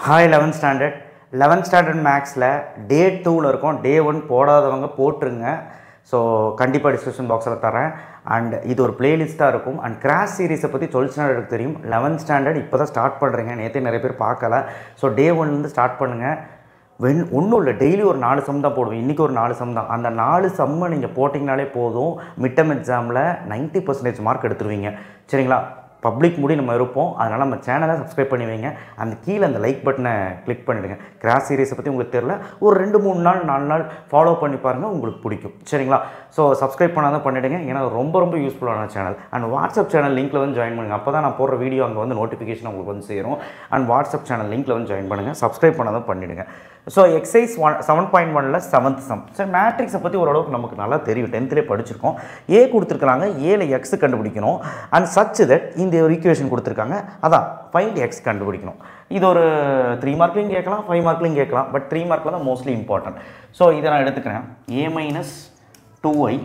Hi 11th standard. 11th standard Maxல Day 2ல இருக்கும். Day 1 போடாதவங்க போட்டுருங்க. So கண்டிப்பாக டிஸ்கிரிப்ஷன் பாக்ஸில் தரேன். அண்ட் இது ஒரு பிளேலிஸ்ட்டாக இருக்கும். அண்ட் கிராஷ் சீரீஸை பற்றி 12th ஸ்டாண்டர்டுக்கு தெரியும். 11th ஸ்டாண்டர்ட் இப்போ தான் ஸ்டார்ட் பண்ணுறீங்க. நேற்றே நிறைய பேர் பார்க்கல. ஸோ Day 1லேருந்து ஸ்டார்ட் பண்ணுங்கள். ஒன்றும் இல்லை, டெய்லி ஒரு 4 சம் தான் போடுவேன். இன்றைக்கி ஒரு 4 சம் தான். அந்த 4 சம்மை நீங்கள் போட்டிங்கனாலே போதும், மிட் டர்ம் எக்ஸாமில் 90% மார்க் எடுத்துருவீங்க. சரிங்களா? பப்ளிக் மூடி நம்ம இருப்போம். அதனால் நம்ம சேனலை சப்ஸ்கிரைப் பண்ணி வைங்க. அந்த கீழே அந்த லைக் பட்டனை கிளிக் பண்ணிவிடுங்க. கிராஷ் சீரீஸை பற்றி உங்களுக்கு தெரியல, ஒரு 2-3 நாள் 4 நாள் ஃபாலோ பண்ணி பாருங்கள், உங்களுக்கு பிடிக்கும். சரிங்களா? ஸோ சப்ஸ்கிரைப் பண்ணாதான் பண்ணிவிடுங்க. ஏன்னா ரொம்ப யூஸ்ஃபுல்லான சேனல். அண்ட் வாட்ஸ்அப் சேனல் லிங்க்கில் வந்து ஜாயின் பண்ணுங்கள். அப்போ தான் நான் போடுற வீடியோ அங்கே வந்து நோட்டிஃபிகேஷன் உங்களுக்கு வந்து சேரும். அண்ட் வாட்ஸ்அப் சேனல் லிங்க்கில் வந்து ஜாயின் பண்ணுங்கள். சப்ஸ்கிரைப் பண்ணாதான் பண்ணிவிடுங்க. ஸோ எக்ஸசைஸ் 7.1ல் 7th சம். ஸோ மேட்ரிக்ஸை பற்றி ஓரளவுக்கு நமக்கு நல்லா தெரியும், 10th படிச்சிருக்கோம். ஏ கொடுத்துருக்காங்க, ஏல எக்ஸ் கண்டுபிடிக்கணும். அண்ட் சச் தட் இந்த ஒரு ஈக்குவேஷன் கொடுத்துருக்காங்க, அதான் ஃபைண்ட் எக்ஸ் கண்டுபிடிக்கணும். இது ஒரு 3 மார்க்லையும் கேட்கலாம், 5 மார்க்லையும் கேட்கலாம். பட் 3 மார்க்கில் தான் மோஸ்ட்லி இம்பார்ட்டன்ட். ஸோ இதை நான் எடுத்துக்கிறேன். a-2i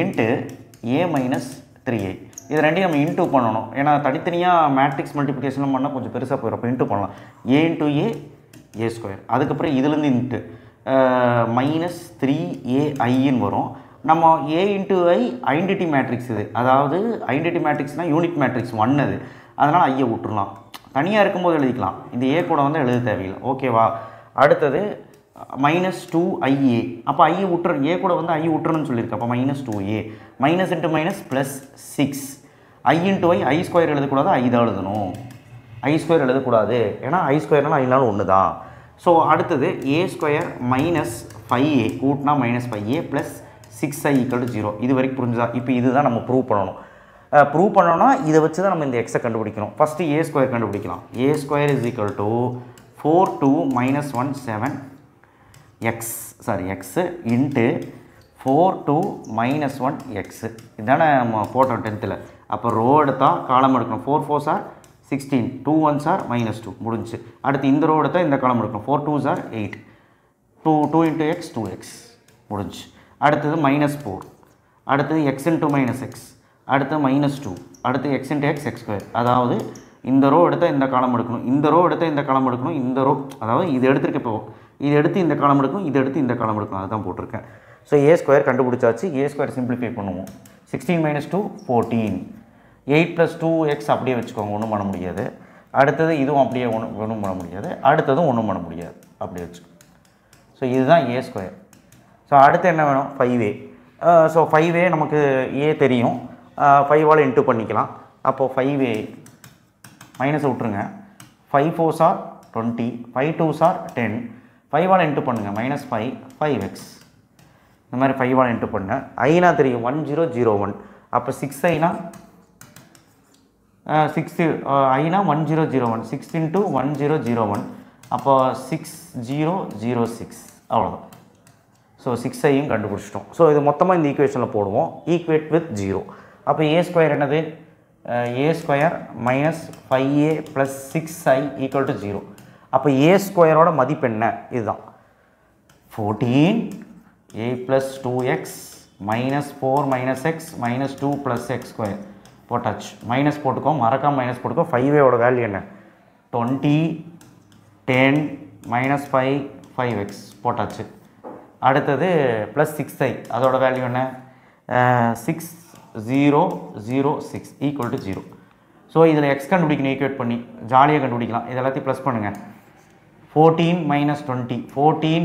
into a-3i. இது ரெண்டையும் நம்ம இன்டூ பண்ணணும். ஏன்னா தனித்தனியாக மேட்ரிக்ஸ் மல்டிப்ளிகேஷன்லாம் பண்ணால் கொஞ்சம் பெருசாக போயிடும். அப்போ இன்டூ பண்ணலாம். a into a square. அதுக்கப்புறம் இதுலேருந்து இன்ட்டு -3ai வரும். நம்ம a into i identity matrix இது. அதாவது ஐடென்டிட்டி மேட்ரிக்ஸ்னால் யூனிட் மேட்ரிக்ஸ் 1 அது. அதனால் ஐயை விட்டுருலாம். தனியாக இருக்கும்போது எழுதிக்கலாம். இந்த a கூட வந்து எழுத தேவையில்லை. ஓகேவா? அடுத்தது -2ia. அப்போ ஐயை விட்டுறணும். a கூட வந்து ஐ விட்டுறணும்னு சொல்லியிருக்கு. அப்போ -2a. Minus into minus plus 6. i into I square எழுதக்கூடாது, ஐ தான் எழுதணும். ஐ ஸ்கொயர் எழுதக்கூடாது, ஏன்னா ஐ ஸ்கொயர்னால் ஐனாலும் ஒன்று தான். ஸோ அடுத்தது a ஸ்கொயர் -5a கூட்டினா -5a ப்ளஸ் 6i = 0. இது வரைக்கும் புரிஞ்சுதா? இப்போ இதுதான் நம்ம ப்ரூவ் பண்ணணும். ப்ரூவ் பண்ணோன்னா இதை வச்சு தான் நம்ம இந்த எக்ஸை கண்டுபிடிக்கணும். ஃபஸ்ட்டு a ஸ்கொயர் கண்டுபிடிக்கலாம். a square = 4 2 -1 7 x into 4 2 -1 x. இதுதானே நம்ம போட்டோம் 10th. அப்போ ரோ எடுத்தால் காலம் எடுக்கணும். 4 4s are 16, 2 1s are -2. முடிஞ்சு. அடுத்து இந்த ரோ எடுத்தால் இந்த காலம் எடுக்கணும். 4 2s are 8, 2 into x 2x. முடிஞ்சு. அடுத்தது -4. அடுத்தது x into -x. அடுத்து -2. அடுத்து x into x x². அதாவது இந்த ரோ எடுத்தால் இந்த காலம் எடுக்கணும், இந்த ரோ எடுத்தால் இந்த காலம் எடுக்கணும், இந்த ரோ, அதாவது இது எடுத்துருக்கு. இப்போ இது எடுத்து இந்த காலம் எடுக்கணும், இது எடுத்து இந்த காலம் எடுக்கணும். அதுதான் போட்டிருக்கேன். ஸோ a ஸ்கொயர் கண்டுபிடிச்சாச்சு. a ஸ்கொயர் சிம்பிளிஃபை பண்ணுவோம். 16 - 2 14. 8 + 2x அப்படியே வச்சுக்கோங்க, ஒன்றும் பண்ண முடியாது. அடுத்தது இதுவும் அப்படியே ஒன்றும் பண்ண முடியாது. அடுத்ததும் ஒன்றும் பண்ண முடியாது, அப்படியே வச்சுக்கோங்க. ஸோ இதுதான் a ஸ்கொயர். ஸோ அடுத்து என்ன வேணும்? 5a. ஸோ 5a நமக்கு a தெரியும், 5ஆல் இன்ட்டு பண்ணிக்கலாம். அப்போது 5a மைனஸை விட்டுருங்க. 5 4s are 20, 5 2s are 10. 5ஆல் into பண்ணுங்கள். -5 5x. இந்த மாதிரி 5ஆல் இன்ட்டு பண்ண ஐனா தெரியும் 1001. அப்போ 6i 6 ஐனா 1001. 6 × 1001. அப்போ 6006. அவ்வளோதான். ஸோ 6ஐயும் கண்டுபிடிச்சிட்டோம். ஸோ இது மொத்தமாக இந்த ஈக்குவேஷனில் போடுவோம். Equate with 0. அப்போ a ஸ்கொயர் என்னது? a square -5a + 6i = 0. அப்போ a ஸ்கொயரோட மதிப்பு என்ன? இதுதான் 14a + 2x -4 - x -2 + x². போட்டாச்சு. மைனஸ் போட்டுக்கோ, மறக்காம மைனஸ் போட்டுக்கோ. 5a வேல்யூ என்ன? 20 10 -5 5x போட்டாச்சு. அடுத்தது ப்ளஸ் 6i, அதோட வேல்யூ என்ன? 6006 = 0. ஸோ இதில் x கண்டுபிடிக்கணும். ஈக்குவேட் பண்ணி ஜாலியாக கண்டுபிடிக்கலாம். இது எல்லாத்தையும் ப்ளஸ் பண்ணுங்கள். 14 - 20 14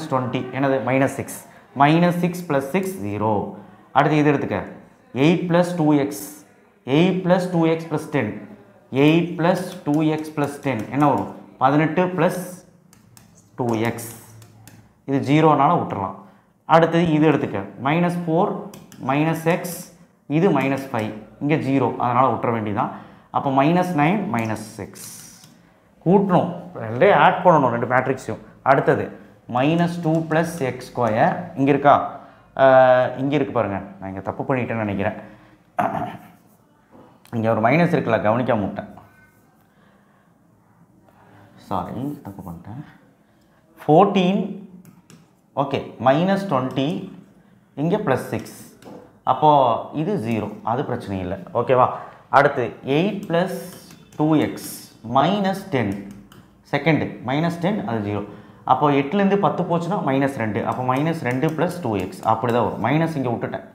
- 20 என்னது? -6. -6 + 6 0. அடுத்து இது எடுத்துக்க. 8 + 2x 8 + 2x + 10. 8 + 2x + 10 என்ன வரும்? 18 + 2x. இது 0னால விட்டுறலாம். அடுத்தது இது எடுத்துக்க. -4 - x, இது -5, இங்கே 0, அதனால் விட்டுற வேண்டியதான். அப்போ -9 - 6 கூட்டணும். ரெண்டே ஆட் பண்ணணும், ரெண்டு மேட்ரிக்ஸையும். அடுத்தது -2 + x². இங்கே இருக்கா? இங்கே இருக்குது பாருங்கள். நான் இங்கே தப்பு பண்ணிட்டேன்னு நினைக்கிறேன். இங்கே ஒரு மைனஸ் இருக்குல்ல, கவனிக்காம விட்டேன். சாரி, தப்பு பண்ணிட்டேன். 14 ஓகே -20, இங்கே +6. அப்போது இது 0, அது பிரச்சனை இல்லை. ஓகேவா? அடுத்து 8 + 2x -10 செகண்டு -10 அது 0. அப்போ 8லேருந்து 10 போச்சுன்னா -2. அப்போ -2 + 2x அப்படி தான் வரும். மைனஸ் இங்கே விட்டுட்டேன்.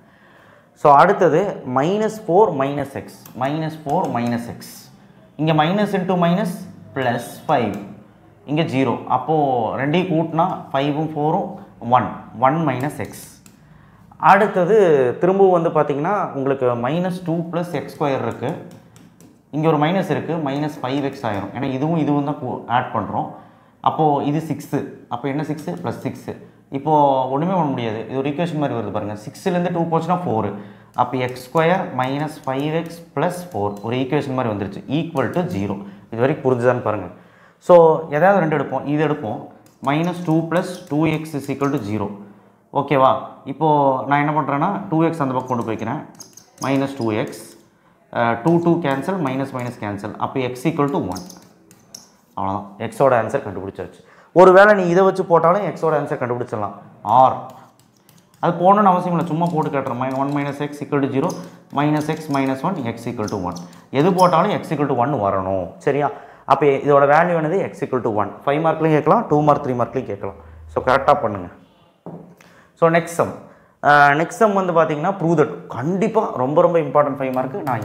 ஸோ அடுத்தது -4 - x -4 - x இங்கே மைனஸ் இன்ட்டு மைனஸ் +5 இங்கே 0. அப்போது ரெண்டையும் கூட்டினா 5ம் 4ம் 1 - x. அடுத்தது திரும்பவும் வந்து பார்த்திங்கன்னா உங்களுக்கு -2 + x² இருக்குது. இங்கே ஒரு மைனஸ் இருக்குது, -5x ஆயிரும். ஏன்னா இதுவும் தான் ஆட் பண்ணுறோம். அப்போது இது 6. அப்போ என்ன 6 + 6. இப்போது ஒன்றுமே பண்ண முடியாது. இது ஒரு ஈக்குவேஷன் மாதிரி வருது பாருங்கள். 6லேருந்து 2 போச்சுன்னா 4. அப்போ x² - 5x + 4 ஒரு ஈக்குவேஷன் மாதிரி வந்துருச்சு = 0. இது வரைக்கும் புரிஞ்சுதான்னு பாருங்கள். ஸோ எதாவது ரெண்டு எடுப்போம். இது எடுப்போம். -2 + 2x = 0. ஓகேவா? இப்போது நான் என்ன பண்ணுறேன்னா 2x அந்த பக்கம் கொண்டு போய்க்கிறேன். -2x 2 cancel, minus cancel. அப்போ x = 1. அவ்வளோதான். எக்ஸோட ஆன்சர் கண்டுபிடிச்சாச்சு. ஒரு வேளை நீ இதை வச்சு போட்டாலும் எக்ஸோட ஆன்சர் கண்டுபிடிச்சிடலாம். ஆர் அது போகணுன்னு அவசியம் இல்லை, சும்மா போட்டு கேட்டுறேன். -1 - x = 0, -x - 1 x = 1. எது போட்டாலும் x = 1 வரணும். சரியா? அப்போ இதோட வேல்யூ என்னது? x = 1. 5 மார்க்லையும் கேட்கலாம், 2 மார்க் 3 மார்க்லையும் கேட்கலாம். ஸோ கரெக்டாக பண்ணுங்கள். ஸோ நெக்ஸ்ட் சம் வந்து பார்த்தீங்கன்னா ப்ரூவ் தட். கண்டிப்பாக ரொம்ப இம்பார்ட்டன்ட் 5 மார்க்கு. நான்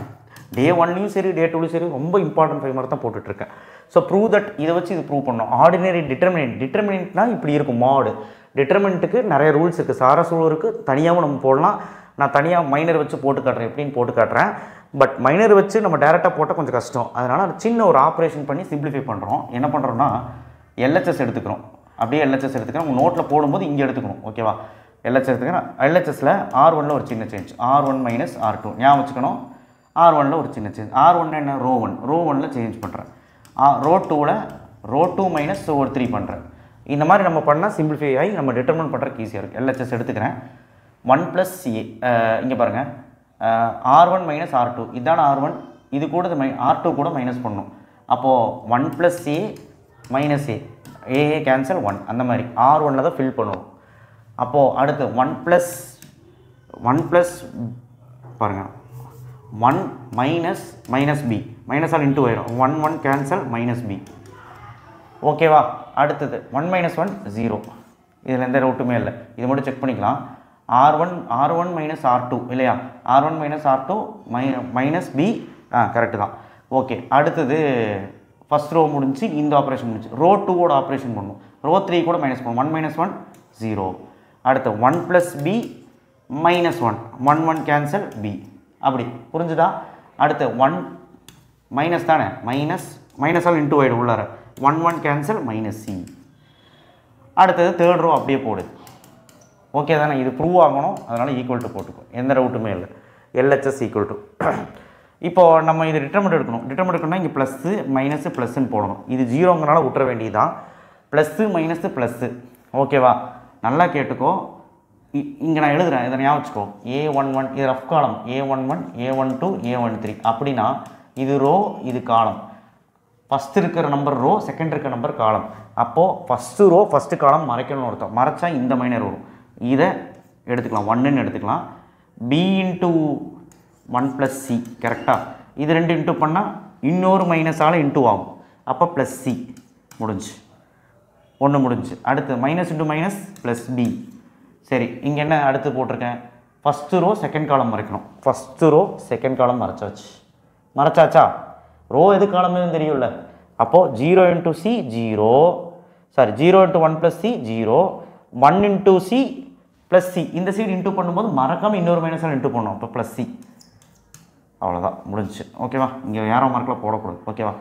டே 1லையும் சரி டே 2லையும் சரி ரொம்ப இம்பார்ட்டன்ட் 5 மார்க் தான் போட்டுட்ருக்கேன். ஸோ ப்ரூவ் தட் இதை வச்சு இது ப்ரூவ் பண்ணோம். ஆர்டினரி டிட்டர்மினன்ட்னா இப்படி இருக்கும். மாடு டிட்டர்மினன்ட்டுக்கு நிறைய ரூல்ஸ் இருக்குது. சாரஸ் ரூல் இருக்குது, தனியாகவும் நம்ம போடலாம். நான் தனியாக மைனர் வச்சு போட்டு காட்டுறேன், எப்படின்னு போட்டு காட்டுறேன். பட் மைனர் வச்சு நம்ம டேரெக்டாக போட்டால் கொஞ்சம் கஷ்டம். அதனால் சின்ன ஒரு ஆப்ரேஷன் பண்ணி சிம்பிளிஃபை பண்ணுறோம். என்ன பண்ணுறோன்னா LHS எடுத்துக்கிறோம். அப்படியே LHS எடுத்துக்கிறோம். உங்கள் நோட்டில் போடும்போது இங்கே எடுத்துக்கணும். ஓகேவா? LHS எடுத்துக்கிறேன். LHSல R1ல் ஒரு சின்ன சேஞ்ச், R1 - R2 ஞாபகம் வச்சுக்கணும். R1ல் ஒரு சின்ன சேஞ்ச். R1 என்ன? ரோ 1ல் சேஞ்ச் பண்ணுறேன். ரோ 2ல் ரோ 2 - ரோ 3 பண்ணுறேன். இந்த மாதிரி நம்ம பண்ணால் சிம்பிளிஃபை ஆகி நம்ம டிட்டர்மின் பண்ணுறதுக்கு ஈஸியாக இருக்குது. LHS எடுத்துக்கிறேன். 1 + CA இங்கே பாருங்கள். R1 - R2 இதான R1. இது கூட R2 கூட மைனஸ் பண்ணணும். அப்போது 1 + A - A கேன்சல் 1 அந்த மாதிரி R1ல் தான் ஃபில் பண்ணுவோம். அப்போது அடுத்து 1 + பாருங்கள் 1 - B மைனஸால் இன்ட்டு ஆயிடும். 1 கேன்சல் -B. ஓகேவா? அடுத்தது 1 - 1 0. இதில் எந்த ரூட்டுமே இல்லை. இது மட்டும் செக் பண்ணிக்கலாம். R1 - R2 இல்லையா? R1 - R2 -B கரெக்டு தான். ஓகே. அடுத்தது ஃபஸ்ட் ரோ முடிஞ்சு, இந்த ஆப்ரேஷன் முடிஞ்சு. ரோ 2ஓட ஆப்ரேஷன் பண்ணணும். ரோ 3 கூட மைனஸ் பண்ணணும். 1 - 1 0. அடுத்து 1 + B -1 1 கேன்சல் B. அப்படி புரிஞ்சுதா? அடுத்து 1 மைனஸ் தானே, மைனஸால் இன்ட்டு ஆகிடும் உள்ளார. 1 கேன்சல் -C. அடுத்தது தேர்ட் ரோ அப்படியே போடுது. ஓகே தானே? இது ப்ரூவ் ஆகணும். அதனால் ஈக்குவல் டு போட்டுக்கும். எந்த ரவுட்டுமே இல்லை. LHS = இப்போது நம்ம இது டிட்டர்மினன்ட் எடுக்கணும்னா இங்கே ப்ளஸ்ஸு மைனஸு ப்ளஸ்ன்னு போடணும். இது 0ங்கனால விட்டுற வேண்டியதுதான். Plus minus plus. ஓகேவா? நல்லா கேட்டுக்கோ. இங்கே நான் எழுதுகிறேன், இதை ஞாபகம் வச்சுக்கோ. A11 இது ரஃப் காலம். A11 A12 A13 அப்படின்னா இது ரோ, இது காலம். ஃபஸ்ட்டு இருக்கிற நம்பர் ரோ, செகண்ட் இருக்கிற நம்பர் காலம். அப்போது ஃபஸ்ட்டு ரோ ஃபஸ்ட்டு காலம் மறைக்கணும்னு அர்த்தம். மறைச்சா இந்த மைனர் வரும். இதை எடுத்துக்கலாம், 1ன்னு எடுத்துக்கலாம். B × 1 + C கரெக்டாக. இது 2 இன்ட்டு பண்ணால் இன்னொரு மைனஸால் இன்ட்டு ஆகும். அப்போ +C முடிஞ்சு, 1 முடிஞ்சு. அடுத்து மைனஸ் இன்ட்டு மைனஸ் +B. சரி, இங்கே என்ன அடுத்து போட்டிருக்கேன்? ஃபஸ்ட்டு ரோ செகண்ட் காலம் மறைக்கணும். ஃபஸ்ட்டு ரோ செகண்ட் காலம் மறைச்சாச்சா? ரோ எது காலம் எதுன்னு தெரியும்ல. அப்போது 0 × C 0 × 1 + C 0 1 × C + C. இந்த சைடு இன்ட்டு பண்ணும்போது மறக்காமல் இன்னொரு மைனஸால் இன்ட்டு பண்ணணும். அப்போ +C. அவ்வளோதான், முடிஞ்சு. ஓகேவா? இங்கே யாரோ மார்க்கில் போடக்கூடாது. ஓகேவா?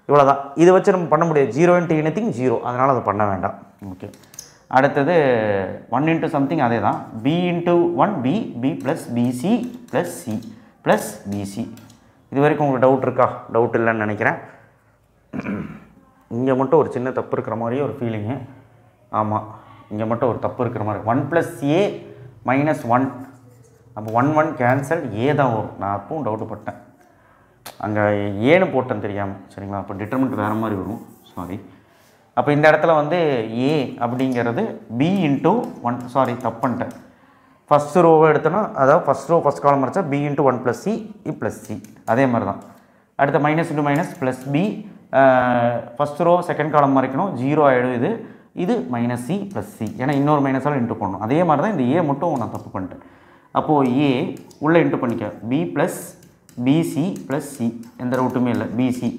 இவ்வளோதான். இதை வச்சு நம்ம பண்ண முடியாது. 0 × anything 0. அதனால் அதை பண்ண வேண்டாம். ஓகே. அடுத்தது 1 × சம்திங் அதே தான். B × 1 B + BC + C + BC. இது வரைக்கும் உங்களுக்கு டவுட் இருக்கா? டவுட் இல்லைன்னு நினைக்கிறேன். இங்கே மட்டும் ஒரு சின்ன தப்பு இருக்கிற மாதிரியே ஒரு ஃபீலிங்கு. ஆமாம், இங்கே மட்டும் ஒரு தப்பு இருக்கிற மாதிரி. 1 + A - 1. அப்போ 1 கேன்சல் A தான் வரும். நான் அப்பவும் டவுட்டு பட்டேன், அங்கே ஏன்னு போட்டேன்னு தெரியாமல். சரிங்களா? அப்போ டிட்டர்மெண்ட் வேறு மாதிரி வரும். சாரி. அப்போ இந்த இடத்துல வந்து A அப்படிங்கிறது B × 1. தப்பு பண்ணிட்டேன். ஃபஸ்ட்டு ரோவை எடுத்தோன்னா, அதாவது ஃபஸ்ட் ரோ ஃபஸ்ட் காலம் மறைச்சா B × 1 + C + C. அதே மாதிரி தான். அடுத்த minus into minus +B first row second column மறைக்கணும், 0 ஆகிடும். இது மைனஸ் சி ப்ளஸ் சி, ஏன்னா இன்னொரு மைனஸால் இன்ட்டு பண்ணணும். அதே மாதிரி தான் இந்த ஏ மட்டும் நான் தப்பு பண்ணிட்டேன். அப்போது ஏ உள்ளே இன்ட்டு பண்ணிக்க, B plus BC plus C, எந்த ரூட்டுமே இல்லை, பிசி.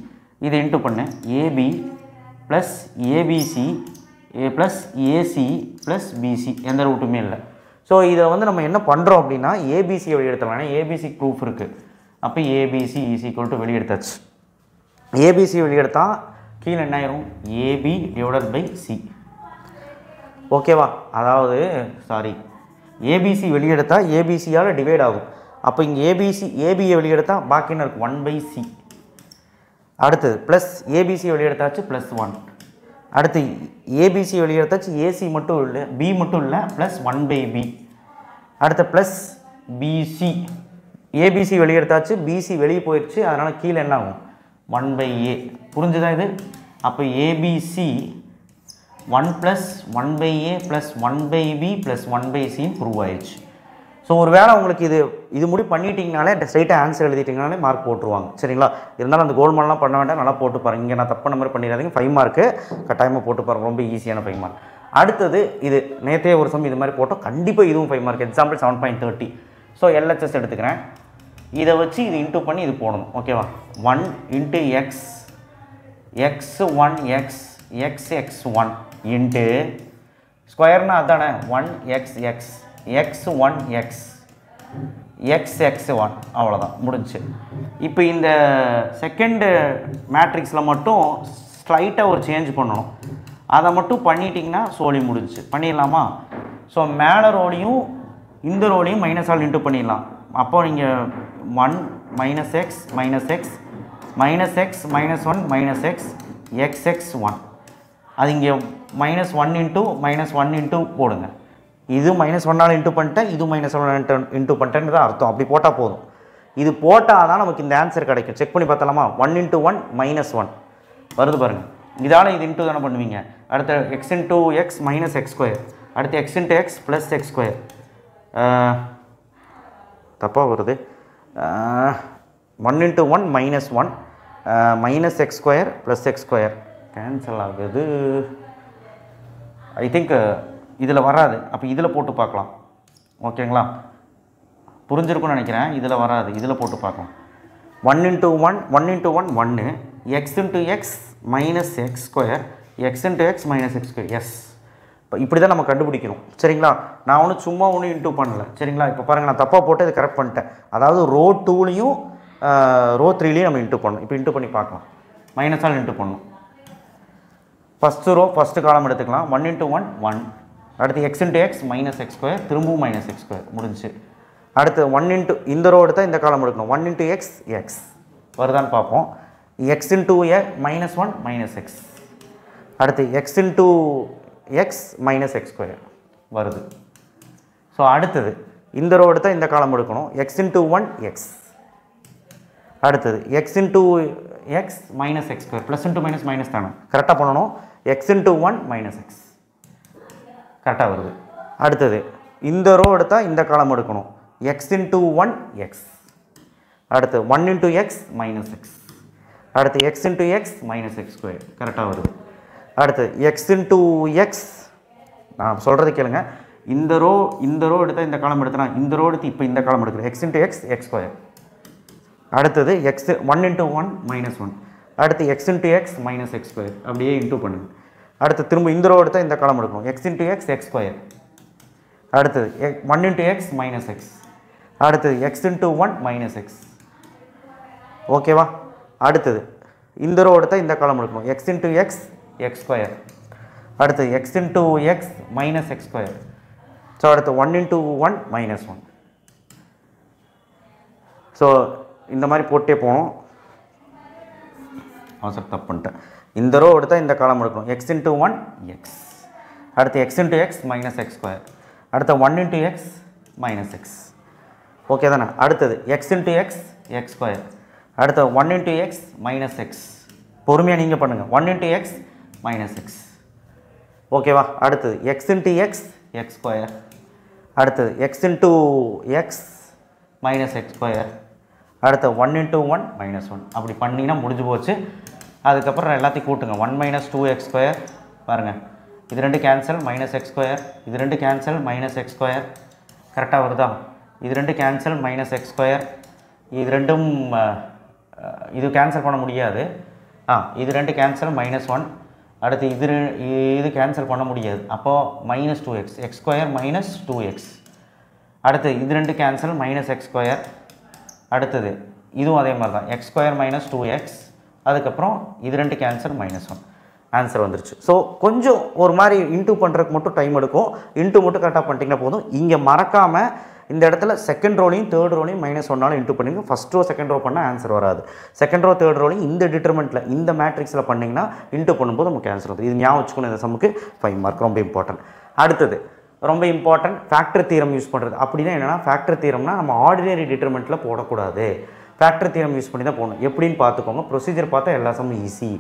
இதை இன்ட்டு பண்ணேன், AB plus ABC plus AC plus BC, எந்த ரூட்டுமே இல்லை. ஸோ இதை வந்து நம்ம என்ன பண்ணுறோம் அப்படின்னா ஏபிசியை வெளியெடுத்தலாம். ஏன்னா ஏபிசி ப்ரூஃப் இருக்குது. அப்போ ஏபிசி இஸ் ஈக்குவல் டு வெளியெடுத்தாச்சு. ஏபிசி வெளியெடுத்தால் கீழே என்ன ஆயிரும், ஏபி டிவைடட் பை சி. ஓகேவா? அதாவது ஏபிசி வெளியெடுத்தால் ஏபிசியால் டிவைட் ஆகும். அப்போ இங்கே ஏபியை வெளியெடுத்தால் பாக்கி என்ன இருக்குது, 1/c. அடுத்தது ப்ளஸ் ஏபிசி வெளியெடுத்தாச்சு ப்ளஸ் 1. அடுத்து ஏபிசி வெளியெடுத்தாச்சு ஏசி மட்டும் இல்லை, பி மட்டும் இல்லை, ப்ளஸ் 1/b. அடுத்து ப்ளஸ் பிசி, ஏபிசி வெளியெடுத்தாச்சு, பிசி வெளியே போயிடுச்சு, அதனால் கீழே என்ன ஆகும், 1/a. புரிஞ்சுதா இது? அப்போ ABC 1 + 1/a + 1/b + 1/c prove ஆயிடுச்சு. ஸோ ஒரு வேளை உங்களுக்கு இது முடி பண்ணிட்டீங்கனாலே ஸ்ட்ரைட்டாக ஆன்சர் எழுதிட்டிங்கனாலே மார்க் போட்டுருவாங்க. சரிங்களா? இருந்தாலும் அந்த கோல்மால்லாம் பண்ண வேண்டாம், நல்லா போட்டு பாருங்கள். இங்கே நான் தப்பான மாதிரி பண்ணிடாதீங்க. 5 மார்க்கு கட்டாயமாக போட்டு பாருங்கள், ரொம்ப ஈஸியான 5 மார்க். அடுத்தது இது நேற்றே ஒரு சம் இது மாதிரி போட்டோம், கண்டிப்பாக இதுவும் 5 மார்க். எக்ஸாம்பிள் 7.30. ஸோ எல்ஹெச்எஸ் எடுத்துக்கிறேன். இதை வச்சு இது இன்ட்டு பண்ணி இது போடணும். ஓகேவா? 1 × x1 x1 இன்ட்டு ஸ்கொயர்னா அதானே 1x x1x xx1, அவ்வளோதான், முடிஞ்சு. இப்போ இந்த செகண்டு மேட்ரிக்ஸில் மட்டும் ஸ்லைட்டாக ஒரு சேஞ்ச் பண்ணணும். அதை மட்டும் பண்ணிட்டிங்கன்னா சோலி முடிஞ்சு. பண்ணிடலாமா? ஸோ மேலே ரோலையும் இந்த ரோலையும் மைனஸால் இன்ட்டு பண்ணிடலாம். அப்போது நீங்கள் 1 - x - x -x -1 -x xx1, அது இங்கே -1 × போடுங்க. இது -1ஆல் இன்ட்டு பண்ணிட்டேன், இது -1 இன்ட்டு பண்ணிட்டேன்னு தான் அர்த்தம். அப்படி போட்டால் போதும். இது போட்டால் தான் நமக்கு இந்த ஆன்சர் கிடைக்கும். செக் பண்ணி பார்த்தலாமா? 1 × 1 -1 வருது பாருங்கள். இதால் இது இன்ட்டு தானே பண்ணுவீங்க. அடுத்த x × x - x², அடுத்து x × x + x². தப்பாக வருது. 1 × 1 -1 -x² + x² கேன்சல் ஆகுது. ஐ திங்க் இதில் வராது. அப்போ இதில் போட்டு பார்க்கலாம். ஓகேங்களா? புரிஞ்சிருக்குன்னு நினைக்கிறேன். இதில் வராது, இதில் போட்டு பார்க்கலாம். 1 × 1 1 x × x -x², x × x -x². S, இப்போ இப்படி தான் நம்ம கண்டுபிடிக்கணும். சரிங்களா? நான் ஒன்றும் சும்மா ஒன்றும் இன்ட்டு பண்ணலை. சரிங்களா? இப்போ பாருங்கள், நான் தப்பாக போட்டு இதை கரெக்ட் பண்ணிட்டேன். அதாவது ரோ 2லையும் ரோ 3லையும் நம்ம இன்ட்டு பண்ணணும். இப்போ இன்ட்டு பண்ணி பார்க்கலாம். மைனஸால் இன்ட்டு பண்ணணும். ஃபஸ்ட்டு ரோ ஃபஸ்ட்டு காலம் எடுத்துக்கலாம். 1 × 1 1, அடுத்து x × x -x², திரும்பவும் -x², முடிஞ்சு. அடுத்து 1 × இந்த ரோ எடுத்தால் இந்த காலம் எடுக்கணும். 1 × x x வருதான்னு பார்ப்போம். x × -1 -x, அடுத்து x × x -x² வருது. ஸோ அடுத்தது இந்த ரோ எடுத்தால் இந்த காலம் எடுக்கணும். x × 1 x, அடுத்தது x × x -x², plus × minus minus தானே, கரெக்டாக பண்ணணும். x × 1 -x கரெக்டாக வருது. அடுத்தது இந்த ரோ எடுத்தால் இந்த காலம் எடுக்கணும். x × 1 x, அடுத்து 1 × x -x, அடுத்து x × x -x², கரெக்டாக வருது. அடுத்து x × x, நான் சொல்கிறது கேளுங்க. இந்த ரோ எடுத்தால் இந்த காலம் எடுத்தனா, இந்த ரோ எடுத்து இப்போ இந்த காலம் எடுக்கிறேன். x × x x², அடுத்தது 1 × 1 -1, அடுத்து x × x -x², அப்படியே இன்ட்டு பண்ணுங்க. அடுத்து திரும்ப இந்த ரோ எடுத்தால் இந்த காலம் எடுக்கணும். x × x x², அடுத்தது 1 × x -x, அடுத்தது x × 1 -x. ஓகேவா? அடுத்தது இந்த ரோ எடுத்தால் இந்த காலம் எடுக்கணும். x × x x², அடுத்து x × x -x². ஸோ அடுத்து 1 × 1 -1. ஸோ இந்த மாதிரி போட்டே போகணும். அவசரம் தப்பு பண்ணிட்டேன். இந்த ரோ எடுத்தால் இந்த காலம் எடுக்கணும். x × 1 x, அடுத்து x × x -x², அடுத்து 1 × x -x. ஓகே தானே? அடுத்தது x × x x², அடுத்து 1 × x -x. பொறுமையாக நீங்கள் பண்ணுங்கள். 1 × x -x. ஓகேவா? அடுத்தது x × x x², அடுத்தது x × x -x², அடுத்து 1 × 1 -1. அப்படி பண்ணிங்கன்னா முடிஞ்சு போச்சு. அதுக்கப்புறம் எல்லாத்தையும் கூட்டுங்க. 1 மைனஸ் 2x² பாருங்கள், இது ரெண்டு கேன்சல் -x², இது ரெண்டு கேன்சல் -x². கரெக்டாக வருதா? இது ரெண்டு கேன்சல் -x², இது ரெண்டும் இது கேன்சல் பண்ண முடியாது. இது ரெண்டு கேன்சல் -1. அடுத்து இது கேன்சல் பண்ண முடியாது. அப்போது -2x, x² -2x. அடுத்து இது ரெண்டு கேன்சல் -x². அடுத்தது இதுவும் அதே மாதிரி தான், x² -2x. அதுக்கப்புறம் இது ரெண்டு கேன்சல் -1. ஆன்சர் வந்துருச்சு. ஸோ கொஞ்சம் ஒரு மாதிரி இன்டூ பண்ணுறதுக்கு மட்டும் டைம் எடுக்கும். இன்டூ மட்டும் கரெக்டாக பண்ணிட்டீங்கன்னா போதும். இங்கே மறக்காமல் இந்த இடத்துல செகண்ட் ரோலையும் தேர்ட் ரோலையும் -1 இன்டூ பண்ணிங்க. ஃபஸ்ட் ரோ செகண்ட் ரோ பண்ணால் ஆன்சர் வராது. செகண்ட் ரோ தேர்ட் ரோலையும் இந்த டிட்டர்மெண்ட்டில் இந்த மேட்ரிக்ஸில் பண்ணிங்கன்னா இன்டூ பண்ணும்போது நமக்கு ஆன்சர் வருது. இது ஞாபகம் வச்சுக்கணும். இந்த சம்முக்கு 5 மார்க் ரொம்ப இம்பார்ட்டன்ட். அடுத்தது ரொம்ப இம்பார்ட்டன்ட், ஃபேக்டர் தியரம் யூஸ் பண்ணுறது. அப்படின்னா என்னென்னா, ஃபேக்டர் தியரம்னா நம்ம ஆர்டினரி டிட்டர்மெண்ட்டில் போடக்கூடாது. ஃபேக்டர் தியரம் யூஸ் பண்ணி தான் போடணும். எப்படின்னு பார்த்துக்கோங்க. ப்ரொசீஜர் பார்த்தா எல்லா சம்மும் ஈஸி.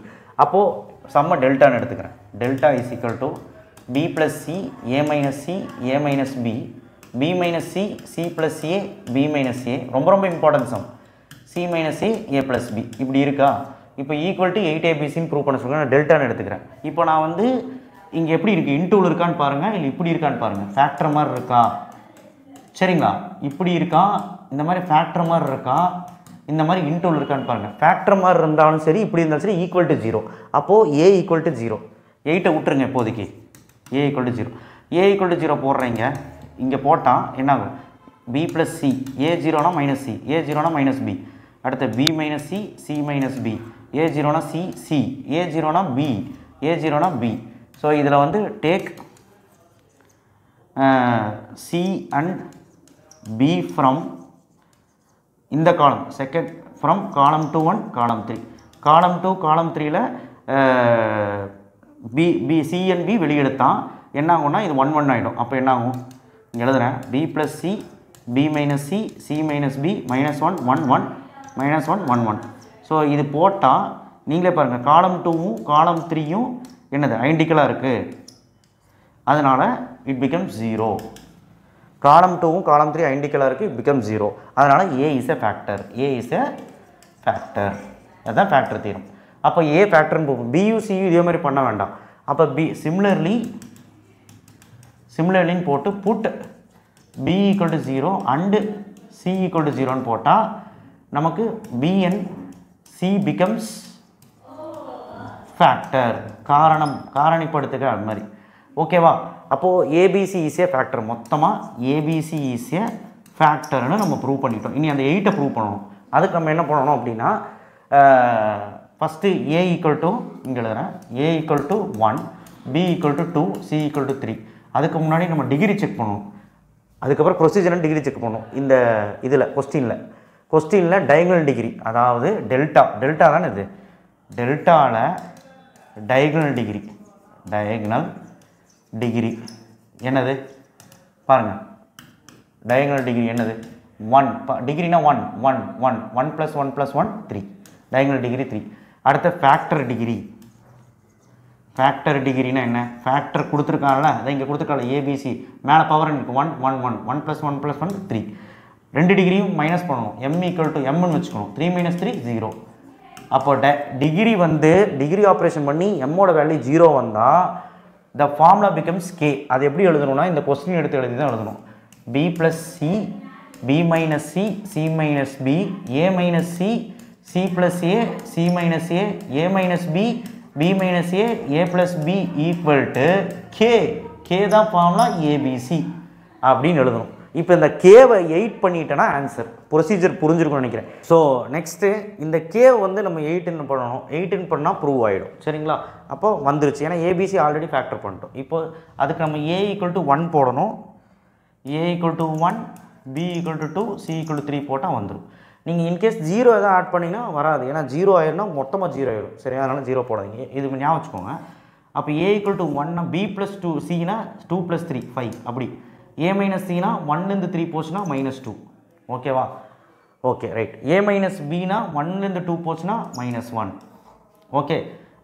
அப்போது சம்ம டெல்டான்னு எடுத்துக்கிறேன். Delta is equal to b + c a - c a - b b - c c + a b - a. ரொம்ப ரொம்ப important some. c - a a + b இப்படி இருக்கா? இப்போ ஈக்குவல் டு 8abcன்னு ப்ரூவ் பண்ண சொல்லுங்கள். நான் டெல்டான்னு எடுத்துக்கிறேன். இப்போ நான் வந்து இங்கே எப்படி இருக்குது, இன்டூவில் இருக்கான்னு பாருங்கள், இல்லை இப்படி இருக்கான்னு பாருங்கள். ஃபேக்டர் மாதிரி இருக்கா? சரிங்களா? இப்படி இருக்கா? இந்த மாதிரி ஃபேக்டர் மாதிரி இருக்கா? இந்த மாதிரி இன்டூவில் இருக்கான்னு பாருங்கள். ஃபேக்டர் மாதிரி இருந்தாலும் சரி, இப்படி இருந்தாலும் சரி, ஈக்குவல் டு 0. அப்போது a = 0. 8 விட்டுருங்க இப்போதைக்கு. a = 0. a = 0 போடுறீங்க. இங்கே போட்டால் என்ன ஆகும்? b + c. a0னா -c, a0னா -b. அடுத்து b - c c - b. a0னா c c, a0னா b, a0னா b. So இதில் வந்து take c and b from இந்த காலம், செகண்ட் ஃப்ரம் காலம் 2 1 காலம் 3. காலம் 2 காலம் 3ல் b c and b வெளியெடுத்தான் என்ன ஆகும்னா இது 1 1 ஆகிடும். அப்போ என்ன ஆகும்? இங்கே எழுதுகிறேன், b + c b - c c - b -1 1 1 -1 1 1. So இது போட்டால் நீங்களே பாருங்கள், காலம் 2வும் காலம் 3யும் என்னது ஐடென்டிக்கலாக இருக்குது. அதனால் இட் பிகம்ஸ் 0. காலம் 2வும் காலம் 3 ஐடென்டிக்கலாக இருக்குது, இட் பிகம் 0. அதனால் a is a factor. a is a factor. அதுதான் ஃபேக்டர் தியரம். அப்போ a ஃபேக்டர்னு போகும். bu cu இதே மாதிரி பண்ண வேண்டாம். அப்போ b சிமிலர்லின்னு போட்டு புட் b = 0 அண்டு c = 0ன்னு போட்டால் நமக்கு b and c becomes factor. காரணிப்படுத்துக அது மாதிரி. ஓகேவா? அப்போது ஏபிசி ஈஸியாக ஃபேக்டர். மொத்தமாக ஏபிசி ஈஸியாக ஃபேக்டர்னு நம்ம ப்ரூவ் பண்ணிட்டோம். இனி அந்த 8 ப்ரூவ் பண்ணணும். அதுக்கு நம்ம என்ன பண்ணணும் அப்படின்னா, ஃபஸ்ட்டு a = இங்கே எழுதுகிறேன், a = 1 b = 2 c = 3. அதுக்கு முன்னாடி நம்ம டிகிரி செக் பண்ணணும். அதுக்கப்புறம் ப்ரொசீஜர்னு டிகிரி செக் பண்ணணும். இந்த இதில் கொஸ்டினில் டயகனல் டிகிரி, அதாவது டெல்டா தானே இது, டெல்டாவில் டயகனல் டிகிரி என்னது பாருங்கள். டயகனல் டிகிரி என்னது? 1 டிகிரினா 1 1 1 1 + 1 + 1 3. Diagonal degree 3. அடுத்த ஃபேக்டர் டிகிரினா என்ன? ஃபேக்டர் கொடுத்துருக்காங்கல்ல, அதை இங்கே கொடுத்துருக்காங்க ஏபிசி, மேலே பவர் எனக்கு 1 1 1 1 + 1 + 1 3. 2 டிகிரியும் மைனஸ் பண்ணணும். m = mன்னு வச்சுக்கணும். 3 - 3 0. அப்போ டிகிரி வந்து டிகிரி ஆப்ரேஷன் பண்ணி எம்மோட வேல்யூ 0 வந்தால் the formula becomes k. அது எப்படி எழுதணும்னா, இந்த கொஸ்டின் எடுத்து எழுதி தான் எழுதணும். b + c b - c c - b a - c c + a c - a a - b b - a a + b = k தான் ஃபார்முலா abc அப்படின்னு எழுதணும். இப்போ இந்த கேவை 8 பண்ணிட்டேன்னா ஆன்சர். ப்ரொசீஜர் புரிஞ்சிருக்கும்னு நினைக்கிறேன். ஸோ நெக்ஸ்ட்டு இந்த கேவை வந்து நம்ம 8ன்னு பண்ணணும். 8ன்னு பண்ணால் ப்ரூவ் ஆகிடும். சரிங்களா? அப்போ வந்துருச்சு. ஏன்னா ஏபிசி ஆல்ரெடி ஃபேக்டர் பண்ணிட்டோம். இப்போ அதுக்கு நம்ம a = 1 போடணும். a = 1 b = 2 c = 3 போட்டால் வந்துடும். நீங்கள் இன்கேஸ் 0 எதாவது ஆட் பண்ணிங்கன்னா வராது. ஏன்னா 0 ஆயிடும்னா மொத்தமாக 0 ஆயிடும். சரியா? அதனால் 0 போடாதீங்க. இது ஞாபகம் வச்சுக்கோங்க. அப்போ a = 1னா b + 2 cனா 2 + 3 5 அப்படி. a - cனா 1லேருந்து 3 போச்சுன்னா -2. ஓகேவா? Okay right. a - bனா 1லேருந்து 2 போச்சுன்னா -1. ஓகே.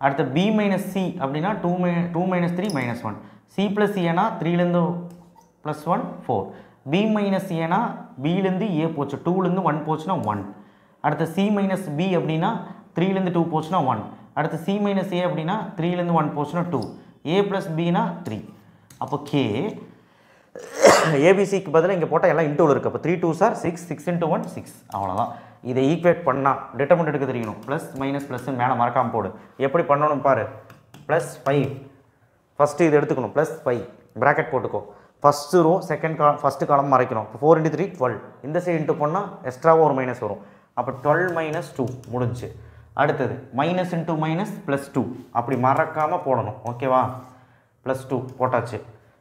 அடுத்து b - c அப்படின்னா 2 - 3 -1. c + a னா 3லேருந்து +1 4. b - a னா bலேருந்து a போச்சு, 2லேருந்து 1 போச்சுன்னா 1. அடுத்து c - b அப்படின்னா 3லேருந்து 2 போச்சுன்னா 1. அடுத்து c மைனஸ் a அப்படின்னா 3லேருந்து 1 போச்சுன்னா 2 a ப்ளஸ் பினா 3 அப்போ k ஏபிசிக்கு பதிலாக இங்கே போட்டால் எல்லாம் இன்டூவில் இருக்குது அப்போ 3 2s are 6 6 into 1 6 அவ்வளோதான் இதை ஈக்குவேட் பண்ணால் டிட்டர்மெண்ட் எடுக்க தெரியணும் ப்ளஸ் மைனஸ் ப்ளஸ் மேலே மறக்காமல் போடு எப்படி பண்ணணும் பாரு ப்ளஸ் 5 ஃபஸ்ட்டு இது எடுத்துக்கணும் ப்ளஸ் 5 ப்ராக்கெட் போட்டுக்கோ ஃபஸ்ட்டு ரோ ஃபஸ்ட்டு காலம் மறைக்கணும் இப்போ 4 into 3 12 இந்த சைடு இன்ட்டு பண்ணால் எக்ஸ்ட்ராவாக ஒரு மைனஸ் வரும் அப்போ 12 minus 2 முடிஞ்சு அடுத்தது மைனஸ் இன்ட்டு மைனஸ் ப்ளஸ் 2 அப்படி மறக்காமல் போடணும் ஓகேவா ப்ளஸ் 2 போட்டாச்சு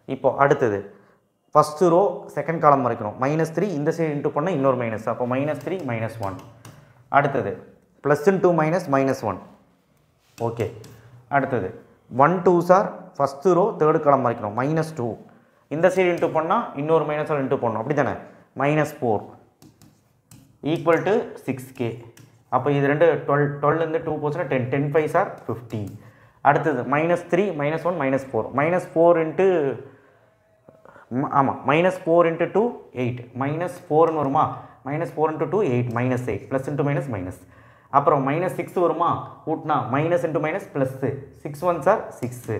இப்போ அடுத்தது ஃபஸ்ட்டு ரோ செகண்ட் காலம் மறைக்கணும் -3 இந்த சைடு இன்ட்டு பண்ணால் இன்னொரு மைனஸ் அப்போ -3 -1 அடுத்தது ப்ளஸ் இன்ட்டு மைனஸ் -1 ஓகே அடுத்தது 1 2s are first row third காலம் மறைக்கணும் -2 இந்த சைடு இன்ட்டு பண்ணால் இன்னொரு மைனஸால் இன்ட்டு பண்ணணும் அப்படி தானே -4 ஈக்குவல் டு 6k அப்போ இது ரெண்டு 12லேருந்து 2 போச்சுன்னா 10 10 5s are 50 அடுத்தது -3 -1 -4 -4 இன்ட்டு ஆமாம் -4 into 2 8 -4ன்னு வருமா -4 into 2 8 -8 plus into minus minus அப்புறம் -6 வருமா கூட்டினா minus into minus plus 6 1s are 6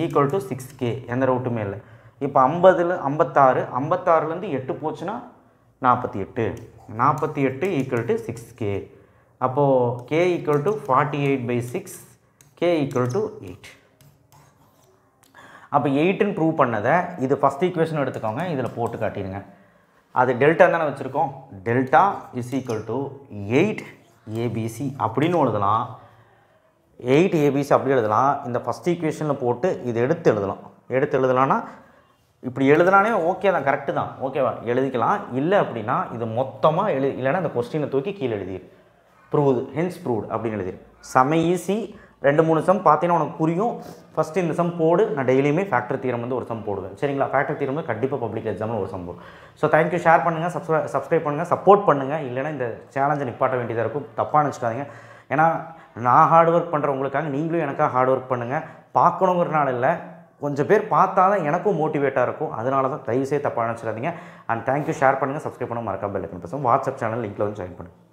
equal to 6k எந்த ரவுட்டுமே இல்லை இப்போ 56லேருந்து 8 போச்சுன்னா 48 ஈக்குவல் டு 6k அப்போது k equal to 48/6 k equal to 8 அப்போ 8ன்னு ப்ரூவ் பண்ணதை இது ஃபஸ்ட் ஈக்குவேஷன் எடுத்துக்கோங்க இதில் போட்டு காட்டிடுங்க அது டெல்டா தானே வச்சுருக்கோம் delta is equal to 8 ABC அப்படின்னு எழுதலாம் 8 ABC அப்படி எழுதலாம் இந்த ஃபஸ்ட் ஈக்குவேஷனில் போட்டு இது எடுத்து எழுதலாம்னா இப்படி எழுதலானே ஓகே தான் கரெக்டு தான் ஓகேவா எழுதிக்கலாம் இல்லை அப்படின்னா இது மொத்தமாக இல்லைன்னா இந்த கொஸ்டினை தூக்கி கீழே எழுதிடு ப்ரூவ்டு ஹென்ஸ் ப்ரூவ்டு அப்படின்னு எழுதிடு செம ஈஸி 2-3 சம் பார்த்தீங்கன்னா உனக்கு புரியும் ஃபஸ்ட்டு இந்த சம் போடு நான் டெய்லியுமே ஃபேக்டர் தியரம் வந்து ஒரு சம் போடுவேன் சரிங்களா ஃபேக்டர் தியரம் வந்து கண்டிப்பாக பப்ளிக் எக்ஸாமில் ஒரு சம் போடும் ஸோ தேங்க்யூ ஷேர் பண்ணுங்கள் சப்ஸ்கிரைப் பண்ணுங்கள் சப்போர்ட் பண்ணுங்கள் இல்லைனா இந்த சேலஞ்சை நிப்பாட்ட வேண்டியதாக இருக்கும் தப்பாக நினச்சிக்காதீங்க ஏன்னா நான் ஹார்ட் ஒர்க் பண்ணுறவங்களுக்காக நீங்களும் எனக்காக ஹார்ட் ஒர்க் பண்ணுங்கள் பார்க்கணுங்கிறனால இல்லை கொஞ்சம் பேர் பார்த்தா தான் எனக்கும் மோட்டிவேட்டாக இருக்கும் அதனால தான் தயவுசெய்து தப்பாக நினச்சிடாதீங்க அண்ட் தேங்க்யூ ஷேர் பண்ணுங்கள் சப்ஸ்கிரைப் பண்ண மறக்காம bell icon press WhatsApp channel லிங்க்கில் வந்து ஜாயின் பண்ணுங்கள்